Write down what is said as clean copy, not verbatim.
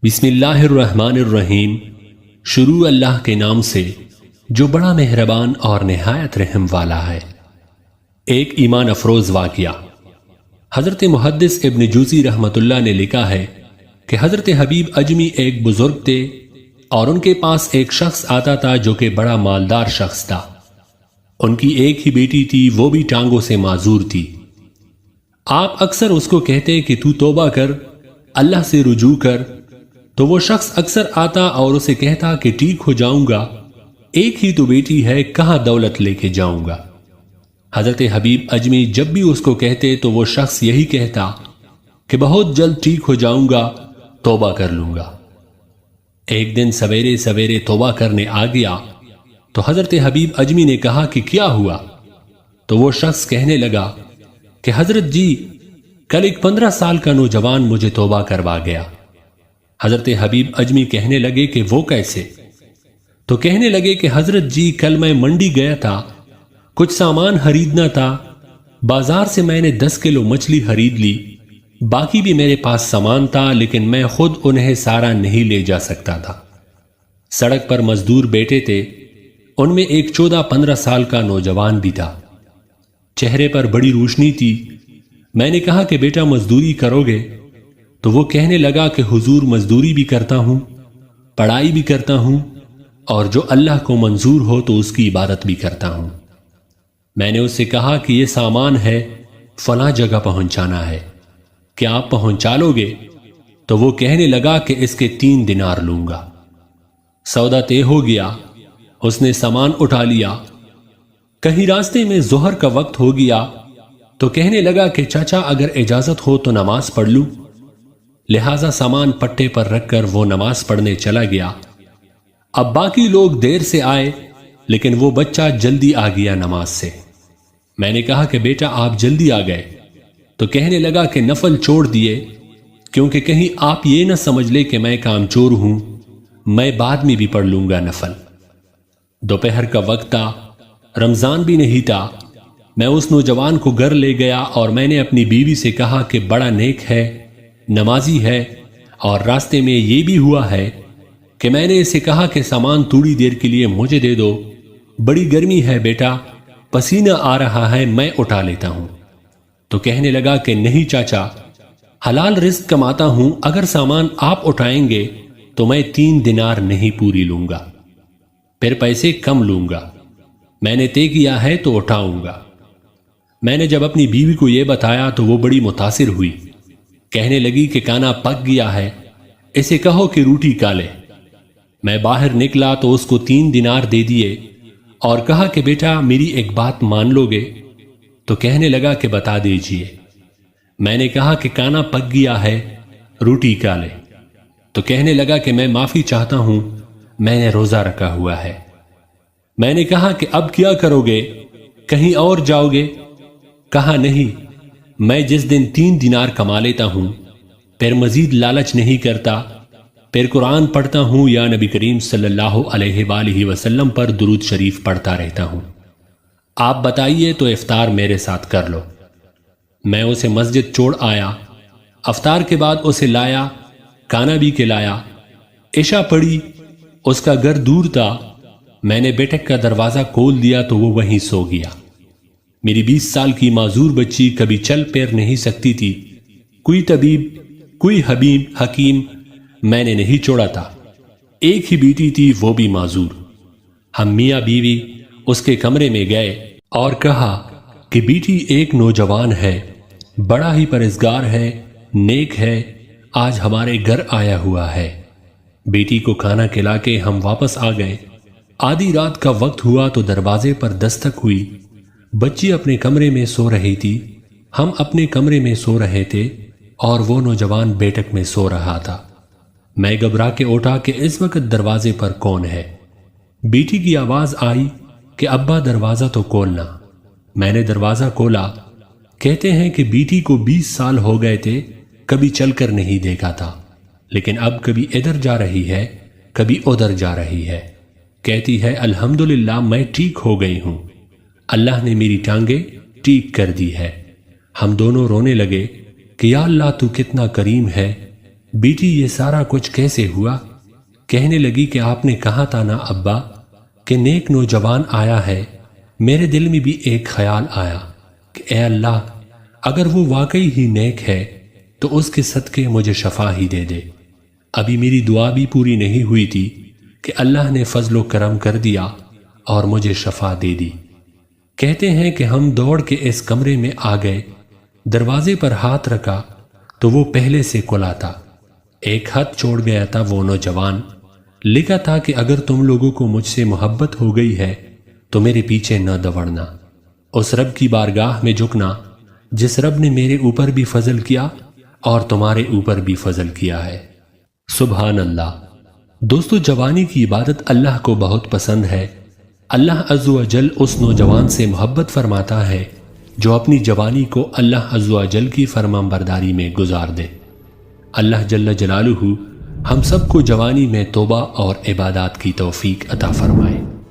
بسم اللہ الرحمن الرحیم۔ شروع اللہ کے نام سے جو بڑا مہربان اور نہایت رحم والا ہے۔ ایک ایمان افروز واقعہ۔ حضرت محدث ابن جوزی رحمت اللہ نے لکھا ہے کہ حضرت حبیب اجمی ایک بزرگ تھے اور ان کے پاس ایک شخص آتا تھا جو کہ بڑا مالدار شخص تھا۔ ان کی ایک ہی بیٹی تھی، وہ بھی ٹانگوں سے معذور تھی۔ آپ اکثر اس کو کہتے کہ تو توبہ کر، اللہ سے رجوع کر، تو وہ شخص اکثر آتا اور اسے کہتا کہ ٹھیک ہو جاؤں گا، ایک ہی تو بیٹی ہے، کہاں دولت لے کے جاؤں گا۔ حضرت حبیب اجمی جب بھی اس کو کہتے تو وہ شخص یہی کہتا کہ بہت جلد ٹھیک ہو جاؤں گا، توبہ کر لوں گا۔ ایک دن سویرے سویرے توبہ کرنے آ گیا تو حضرت حبیب اجمی نے کہا کہ کیا ہوا؟ تو وہ شخص کہنے لگا کہ حضرت جی، کل ایک 15 سال کا نوجوان مجھے توبہ کروا گیا۔ حضرت حبیب اجمی کہنے لگے کہ وہ کیسے؟ تو کہنے لگے کہ حضرت جی، کل میں منڈی گیا تھا، کچھ سامان خریدنا تھا، بازار سے میں نے 10 کلو مچھلی خرید لی، باقی بھی میرے پاس سامان تھا لیکن میں خود انہیں سارا نہیں لے جا سکتا تھا۔ سڑک پر مزدور بیٹے تھے، ان میں ایک 14-15 سال کا نوجوان بھی تھا، چہرے پر بڑی روشنی تھی۔ میں نے کہا کہ بیٹا مزدوری کرو گے؟ تو وہ کہنے لگا کہ حضور، مزدوری بھی کرتا ہوں، پڑھائی بھی کرتا ہوں، اور جو اللہ کو منظور ہو تو اس کی عبادت بھی کرتا ہوں۔ میں نے اس سے کہا کہ یہ سامان ہے، فلاں جگہ پہنچانا ہے، کیا آپ پہنچا لو گے؟ تو وہ کہنے لگا کہ اس کے 3 دینار لوں گا۔ سودا طے ہو گیا، اس نے سامان اٹھا لیا۔ کہیں راستے میں ظہر کا وقت ہو گیا تو کہنے لگا کہ چاچا، اگر اجازت ہو تو نماز پڑھ لوں۔ لہذا سامان پٹے پر رکھ کر وہ نماز پڑھنے چلا گیا۔ اب باقی لوگ دیر سے آئے لیکن وہ بچہ جلدی آ گیا نماز سے۔ میں نے کہا کہ بیٹا، آپ جلدی آ گئے؟ تو کہنے لگا کہ نفل چھوڑ دیے، کیونکہ کہیں آپ یہ نہ سمجھ لے کہ میں کام چور ہوں، میں بعد میں بھی پڑھ لوں گا نفل۔ دوپہر کا وقت تھا، رمضان بھی نہیں تھا۔ میں اس نوجوان کو گھر لے گیا اور میں نے اپنی بیوی سے کہا کہ بڑا نیک ہے، نمازی ہے، اور راستے میں یہ بھی ہوا ہے کہ میں نے اسے کہا کہ سامان تھوڑی دیر کے لیے مجھے دے دو، بڑی گرمی ہے بیٹا، پسینہ آ رہا ہے، میں اٹھا لیتا ہوں۔ تو کہنے لگا کہ نہیں چاچا، حلال رزق کماتا ہوں، اگر سامان آپ اٹھائیں گے تو میں 3 دینار نہیں پوری لوں گا، پھر پیسے کم لوں گا، میں نے طے کیا ہے تو اٹھاؤں گا۔ میں نے جب اپنی بیوی کو یہ بتایا تو وہ بڑی متاثر ہوئی، کہنے لگی کہ کانا پک گیا ہے، اسے کہو کہ روٹی کالے۔ میں باہر نکلا تو اس کو 3 دینار دے دیے اور کہا کہ بیٹا، میری ایک بات مان لو گے؟ تو کہنے لگا کہ بتا دیجئے۔ میں نے کہا کہ کانا پک گیا ہے، روٹی کالے۔ تو کہنے لگا کہ میں معافی چاہتا ہوں، میں نے روزہ رکھا ہوا ہے۔ میں نے کہا کہ اب کیا کرو گے، کہیں اور جاؤ گے؟ کہا نہیں، میں جس دن 3 دینار کما لیتا ہوں پھر مزید لالچ نہیں کرتا، پھر قرآن پڑھتا ہوں یا نبی کریم صلی اللہ علیہ وآلہ وسلم پر درود شریف پڑھتا رہتا ہوں۔ آپ بتائیے تو افطار میرے ساتھ کر لو۔ میں اسے مسجد چھوڑ آیا، افطار کے بعد اسے لایا، کھانا بھی کھلایا، عشاء پڑھی۔ اس کا گھر دور تھا، میں نے بیٹھک کا دروازہ کھول دیا تو وہ وہیں سو گیا۔ میری 20 سال کی معذور بچی کبھی چل پیر نہیں سکتی تھی، کوئی طبیب، کوئی حکیم میں نے نہیں چھوڑا تھا۔ ایک ہی بیٹی تھی، وہ بھی معذور۔ ہم میاں بیوی اس کے کمرے میں گئے اور کہا کہ بیٹی ایک نوجوان ہے، بڑا ہی پرہیزگار ہے، نیک ہے، آج ہمارے گھر آیا ہوا ہے۔ بیٹی کو کھانا کھلا کے ہم واپس آ گئے۔ آدھی رات کا وقت ہوا تو دروازے پر دستک ہوئی۔ بچی اپنے کمرے میں سو رہی تھی، ہم اپنے کمرے میں سو رہے تھے اور وہ نوجوان بیٹھک میں سو رہا تھا۔ میں گھبرا کے اٹھا کہ اس وقت دروازے پر کون ہے؟ بیٹی کی آواز آئی کہ ابا دروازہ تو کھولنا۔ میں نے دروازہ کھولا۔ کہتے ہیں کہ بیٹی کو 20 سال ہو گئے تھے، کبھی چل کر نہیں دیکھا تھا، لیکن اب کبھی ادھر جا رہی ہے، کبھی ادھر جا رہی ہے۔ کہتی ہے الحمدللہ میں ٹھیک ہو گئی ہوں، اللہ نے میری ٹانگیں ٹھیک کر دی ہے۔ ہم دونوں رونے لگے کہ یا اللہ تو کتنا کریم ہے، بیٹی یہ سارا کچھ کیسے ہوا؟ کہنے لگی کہ آپ نے کہا تھا نا ابا کہ نیک نوجوان آیا ہے۔ میرے دل میں بھی ایک خیال آیا کہ اے اللہ، اگر وہ واقعی ہی نیک ہے تو اس کے صدقے مجھے شفا ہی دے دے۔ ابھی میری دعا بھی پوری نہیں ہوئی تھی کہ اللہ نے فضل و کرم کر دیا اور مجھے شفا دے دی۔ کہتے ہیں کہ ہم دوڑ کے اس کمرے میں آ گئے، دروازے پر ہاتھ رکھا تو وہ پہلے سے کھلا تھا۔ ایک خط چھوڑ گیا تھا وہ نوجوان، لکھا تھا کہ اگر تم لوگوں کو مجھ سے محبت ہو گئی ہے تو میرے پیچھے نہ دوڑنا، اس رب کی بارگاہ میں جھکنا جس رب نے میرے اوپر بھی فضل کیا اور تمہارے اوپر بھی فضل کیا ہے۔ سبحان اللہ۔ دوستو، جوانی کی عبادت اللہ کو بہت پسند ہے۔ اللہ عز و جل اس نوجوان سے محبت فرماتا ہے جو اپنی جوانی کو اللہ عز و جل کی فرمان برداری میں گزار دے۔ اللہ جل جلالہ ہم سب کو جوانی میں توبہ اور عبادات کی توفیق عطا فرمائے۔